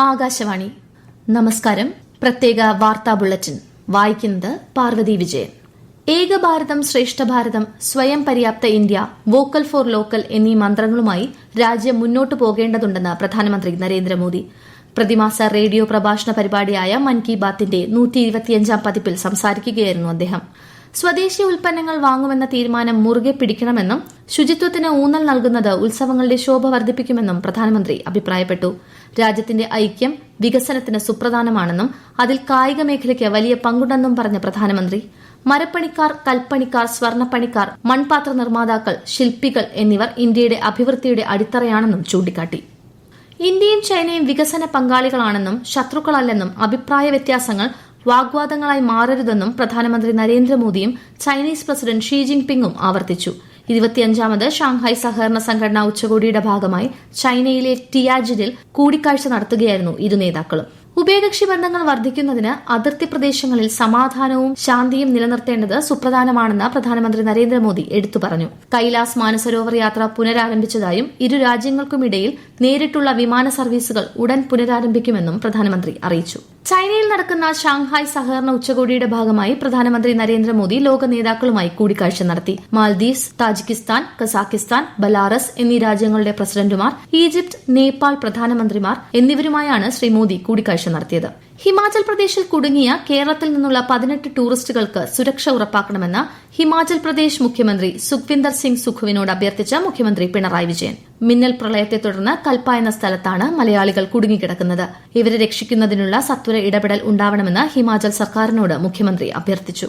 ആകാശവാണി. നമസ്കാരം. പ്രത്യേക വാർത്താ ബുള്ളറ്റിൻ വായിക്കുന്നത് പാർവതി വിജയൻ. ഏകഭാരതം ശ്രേഷ്ഠ ഭാരതം, സ്വയം പര്യാപ്ത ഇന്ത്യ, വോക്കൽ ഫോർ ലോക്കൽ എന്നീ മന്ത്രങ്ങളുമായി രാജ്യം മുന്നോട്ടു പോകേണ്ടതുണ്ടെന്ന് പ്രധാനമന്ത്രി നരേന്ദ്രമോദി. പ്രതിമാസ റേഡിയോ പ്രഭാഷണ പരിപാടിയായ മൻ കി ബാത്തിന്റെ 125ാം പതിപ്പിൽ സംസാരിക്കുകയായിരുന്നു അദ്ദേഹം. സ്വദേശി ഉൽപ്പന്നങ്ങൾ വാങ്ങുമെന്ന തീരുമാനം മുറുകെ പിടിക്കണമെന്നും ശുചിത്വത്തിന് ഊന്നൽ നൽകുന്നത് ഉത്സവങ്ങളുടെ ശോഭ വർദ്ധിപ്പിക്കുമെന്നും പ്രധാനമന്ത്രി അഭിപ്രായപ്പെട്ടു. രാജ്യത്തിന്റെ ഐക്യം വികസനത്തിന് സുപ്രധാനമാണെന്നും അതിൽ കായിക മേഖലയ്ക്ക് വലിയ പങ്കുണ്ടെന്നും പറഞ്ഞ പ്രധാനമന്ത്രി മരപ്പണിക്കാർ, കൽപ്പണിക്കാർ, സ്വർണ്ണപ്പണിക്കാർ, മൺപാത്ര നിർമ്മാതാക്കൾ, ശില്പികൾ എന്നിവർ ഇന്ത്യയുടെ അഭിവൃദ്ധിയുടെ അടിത്തറയാണെന്നും ചൂണ്ടിക്കാട്ടി. ഇന്ത്യയും ചൈനയും വികസന പങ്കാളികളാണെന്നും ശത്രുക്കളല്ലെന്നും അഭിപ്രായ വ്യത്യാസങ്ങൾ വാഗ്വാദങ്ങളായി മാറരുതെന്നും പ്രധാനമന്ത്രി നരേന്ദ്രമോദിയും ചൈനീസ് പ്രസിഡന്റ് ഷീ ജിൻപിങ്ങും ആവർത്തിച്ചു. 25ാമത് ഷാങ്ഹായ് സഹകരണ സംഘടനാ ഉച്ചകോടിയുടെ ഭാഗമായി ചൈനയിലെ ടിയാജിനിൽ കൂടിക്കാഴ്ച നടത്തുകയായിരുന്നു ഇരു നേതാക്കളും. ഉഭയകക്ഷി ബന്ധങ്ങൾ വർദ്ധിക്കുന്നതിന് അതിർത്തി പ്രദേശങ്ങളിൽ സമാധാനവും ശാന്തിയും നിലനിർത്തേണ്ടത് സുപ്രധാനമാണെന്ന് പ്രധാനമന്ത്രി നരേന്ദ്രമോദി എടുത്തു പറഞ്ഞു. കൈലാസ് മാനസരോവർ യാത്ര പുനരാരംഭിച്ചതായും ഇരു രാജ്യങ്ങൾക്കുമിടയിൽ നേരിട്ടുള്ള വിമാന സർവീസുകൾ ഉടൻ പുനരാരംഭിക്കുമെന്നും പ്രധാനമന്ത്രി അറിയിച്ചു. ചൈനയിൽ നടക്കുന്ന ഷാങ്ഹായ് സഹകരണ ഉച്ചകോടിയുടെ ഭാഗമായി പ്രധാനമന്ത്രി നരേന്ദ്രമോദി ലോക നേതാക്കളുമായി കൂടിക്കാഴ്ച നടത്തി. മാൽദീവ്സ്, താജിക്കിസ്ഥാൻ, കസാഖിസ്ഥാൻ, ബലാറസ് എന്നീ രാജ്യങ്ങളുടെ പ്രസിഡന്റുമാർ, ഈജിപ്ത്, നേപ്പാൾ പ്രധാനമന്ത്രിമാർ എന്നിവരുമായാണ് ശ്രീ മോദി കൂടിക്കാഴ്ച നടത്തിയത്. ഹിമാചൽ പ്രദേശിൽ കുടുങ്ങിയ കേരളത്തിൽ നിന്നുള്ള 18 ടൂറിസ്റ്റുകൾക്ക് സുരക്ഷ ഉറപ്പാക്കണമെന്ന് ഹിമാചൽ പ്രദേശ് മുഖ്യമന്ത്രി സുഖ്വിന്ദർ സിംഗ് സുഖുവിനോട് അഭ്യർത്ഥിച്ച മുഖ്യമന്ത്രി പിണറായി വിജയൻ. മിന്നൽ പ്രളയത്തെ തുടർന്ന് കൽപ്പ എന്ന സ്ഥലത്താണ് മലയാളികൾ കുടുങ്ങിക്കിടക്കുന്നത്. ഇവരെ രക്ഷിക്കുന്നതിനുള്ള സത്വര ഇടപെടൽ ഉണ്ടാവണമെന്ന് ഹിമാചൽ സർക്കാരിനോട് മുഖ്യമന്ത്രി അഭ്യർത്ഥിച്ചു.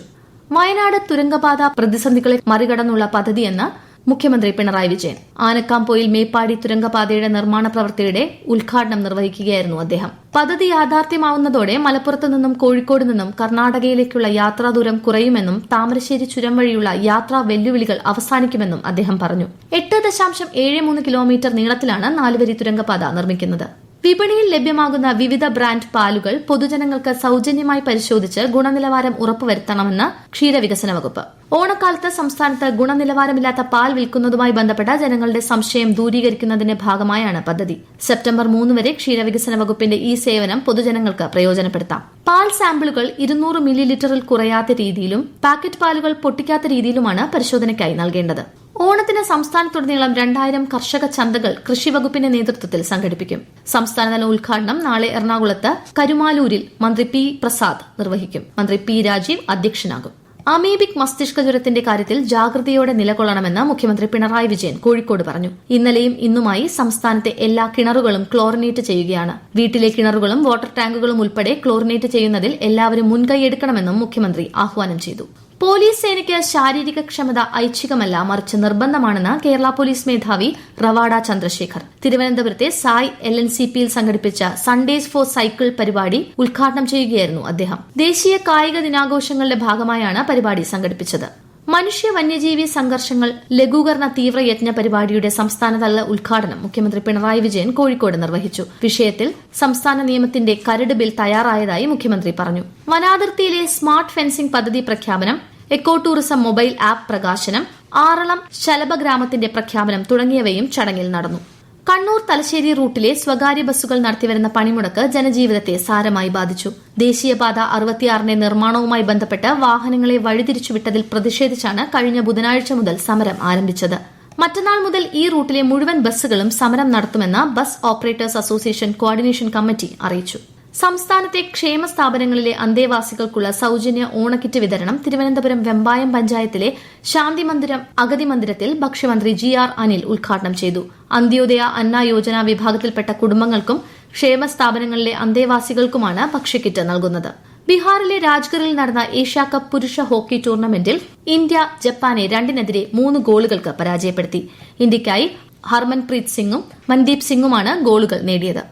വയനാട് തുരങ്കപാത പ്രതിസന്ധികളെ മറികടന്നുള്ള പദ്ധതിയെന്ന് മുഖ്യമന്ത്രി പിണറായി വിജയൻ. ആനക്കാംപൊയിൽ മേപ്പാടി തുരങ്കപാതയുടെ നിർമ്മാണ പ്രവൃത്തിയുടെ ഉദ്ഘാടനം നിർവഹിക്കുകയായിരുന്നു അദ്ദേഹം. പദ്ധതി യാഥാർത്ഥ്യമാവുന്നതോടെ മലപ്പുറത്തു നിന്നും കോഴിക്കോട് നിന്നും കർണാടകയിലേക്കുള്ള യാത്രാദൂരം കുറയുമെന്നും താമരശ്ശേരി ചുരം വഴിയുള്ള യാത്രാ വെല്ലുവിളികൾ അവസാനിക്കുമെന്നും അദ്ദേഹം പറഞ്ഞു. 8.73 കിലോമീറ്റർ നീളത്തിലാണ് 4-വരി തുരങ്കപാത നിർമ്മിക്കുന്നത്. വിപണിയിൽ ലഭ്യമാകുന്ന വിവിധ ബ്രാൻഡ് പാലുകൾ പൊതുജനങ്ങൾക്ക് സൌജന്യമായി പരിശോധിച്ച് ഗുണനിലവാരം ഉറപ്പുവരുത്തണമെന്ന് ക്ഷീരവികസന വകുപ്പ്. ഓണക്കാലത്ത് സംസ്ഥാനത്ത് ഗുണനിലവാരമില്ലാത്ത പാൽ വിൽക്കുന്നതുമായി ബന്ധപ്പെട്ട ജനങ്ങളുടെ സംശയം ദൂരീകരിക്കുന്നതിന്റെ ഭാഗമായാണ് പദ്ധതി. സെപ്റ്റംബർ 3 വരെ ക്ഷീരവികസന വകുപ്പിന്റെ ഈ സേവനം പൊതുജനങ്ങൾക്ക് പ്രയോജനപ്പെടുത്താം. പാൽ സാമ്പിളുകൾ 200 മില്ലി ലിറ്ററിൽ കുറയാത്ത രീതിയിലും പാക്കറ്റ് പാലുകൾ പൊട്ടിക്കാത്ത രീതിയിലുമാണ് പരിശോധനയ്ക്കായി നൽകേണ്ടത്. ഓണത്തിന് സംസ്ഥാനത്തുടനീളം 2000 കർഷക ചന്തകൾ കൃഷിവകുപ്പിന്റെ നേതൃത്വത്തിൽ സംഘടിപ്പിക്കും. സംസ്ഥാനതല ഉദ്ഘാടനം നാളെ എറണാകുളത്ത് കരുമാലൂരിൽ മന്ത്രി പി പ്രസാദ് നിർവഹിക്കും. മന്ത്രി പി രാജീവ് അധ്യക്ഷനാകും. അമീബിക് മസ്തിഷ്ക ജ്വരത്തിന്റെ കാര്യത്തിൽ ജാഗ്രതയോടെ നിലകൊള്ളണമെന്ന് മുഖ്യമന്ത്രി പിണറായി വിജയൻ കോഴിക്കോട് പറഞ്ഞു. ഇന്നലെയും ഇന്നുമായി സംസ്ഥാനത്തെ എല്ലാ കിണറുകളും ക്ലോറിനേറ്റ് ചെയ്യുകയാണ്. വീട്ടിലെ കിണറുകളും വാട്ടർ ടാങ്കുകളും ഉൾപ്പെടെ ക്ലോറിനേറ്റ് ചെയ്യുന്നതിൽ എല്ലാവരും മുൻകൈയെടുക്കണമെന്നും മുഖ്യമന്ത്രി ആഹ്വാനം ചെയ്തു. പോലീസ് സേനയ്ക്ക് ശാരീരിക ക്ഷമത ഐച്ഛികമല്ല, മറിച്ച് നിർബന്ധമാണെന്ന് കേരള പോലീസ് മേധാവി റവാഡ ചന്ദ്രശേഖർ. തിരുവനന്തപുരത്തെ സായ് LNCPയിൽ സംഘടിപ്പിച്ച സൺഡേസ് ഫോർ സൈക്കിൾ പരിപാടി ഉദ്ഘാടനം ചെയ്യുകയായിരുന്നു അദ്ദേഹം. ദേശീയ കായിക ദിനാഘോഷങ്ങളുടെ ഭാഗമായാണ് പരിപാടി സംഘടിപ്പിച്ചത്. മനുഷ്യ വന്യജീവി സംഘർഷങ്ങൾ ലഘൂകരണ തീവ്രയജ്ഞ പരിപാടിയുടെ സംസ്ഥാനതല ഉദ്ഘാടനം മുഖ്യമന്ത്രി പിണറായി വിജയൻ കോഴിക്കോട് നിർവഹിച്ചു. വിഷയത്തിൽ സംസ്ഥാന നിയമത്തിന്റെ കരട് ബിൽ തയ്യാറായതായി മുഖ്യമന്ത്രി പറഞ്ഞു. വനാതിർത്തിയിലെ സ്മാർട്ട് ഫെൻസിംഗ് പദ്ധതി പ്രഖ്യാപനം, എക്കോ ടൂറിസം മൊബൈൽ ആപ്പ് പ്രകാശനം, ആറളം ശലഭഗ്രാമത്തിന്റെ പ്രഖ്യാപനം തുടങ്ങിയവയും ചടങ്ങിൽ നടന്നു. കണ്ണൂർ തലശ്ശേരി റൂട്ടിലെ സ്വകാര്യ ബസ്സുകൾ നടത്തിവരുന്ന പണിമുടക്ക് ജനജീവിതത്തെ സാരമായി ബാധിച്ചു. ദേശീയപാത 66ന്റെ നിർമ്മാണവുമായി ബന്ധപ്പെട്ട് വാഹനങ്ങളെ വഴിതിരിച്ചുവിട്ടതിൽ പ്രതിഷേധിച്ചാണ് കഴിഞ്ഞ ബുധനാഴ്ച മുതൽ സമരം ആരംഭിച്ചത്. മറ്റന്നാൾ മുതൽ ഈ റൂട്ടിലെ മുഴുവൻ ബസ്സുകളും സമരം നടത്തുമെന്ന് bus operators association coordination committee അറിയിച്ചു. സംസ്ഥാനത്തെ ക്ഷേമ സ്ഥാപനങ്ങളിലെ അന്തേവാസികൾക്കുള്ള സൌജന്യ ഓണക്കിറ്റ് വിതരണം തിരുവനന്തപുരം വെമ്പായം പഞ്ചായത്തിലെ ശാന്തി മന്ദിരം അഗതി മന്ദിരത്തിൽ ഭക്ഷ്യമന്ത്രി GR അനിൽ ഉദ്ഘാടനം ചെയ്തു. അന്ത്യോദയ അന്ന യോജന വിഭാഗത്തിൽപ്പെട്ട കുടുംബങ്ങൾക്കും ക്ഷേമ സ്ഥാപനങ്ങളിലെ അന്തേവാസികൾക്കുമാണ് ഭക്ഷ്യക്കിറ്റ് നൽകുന്നത്. ബീഹാറിലെ രാജ്ഗറിൽ നടന്ന ഏഷ്യാകപ്പ് പുരുഷ ഹോക്കി ടൂർണമെന്റിൽ ഇന്ത്യ ജപ്പാനെ 2-3 ഗോളുകൾക്ക് പരാജയപ്പെടുത്തി. ഇന്ത്യയ്ക്കായി ഹർമൻപ്രീത് സിംഗും മൻദീപ് സിംഗുമാണ് ഗോളുകൾ നേടിയത്.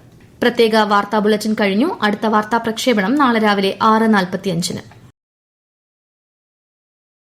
പ്രത്യേക വാർത്താ ബുള്ളറ്റിൻ കഴിഞ്ഞു. അടുത്ത വാർത്താ പ്രക്ഷേപണം നാളെ രാവിലെ 6:45.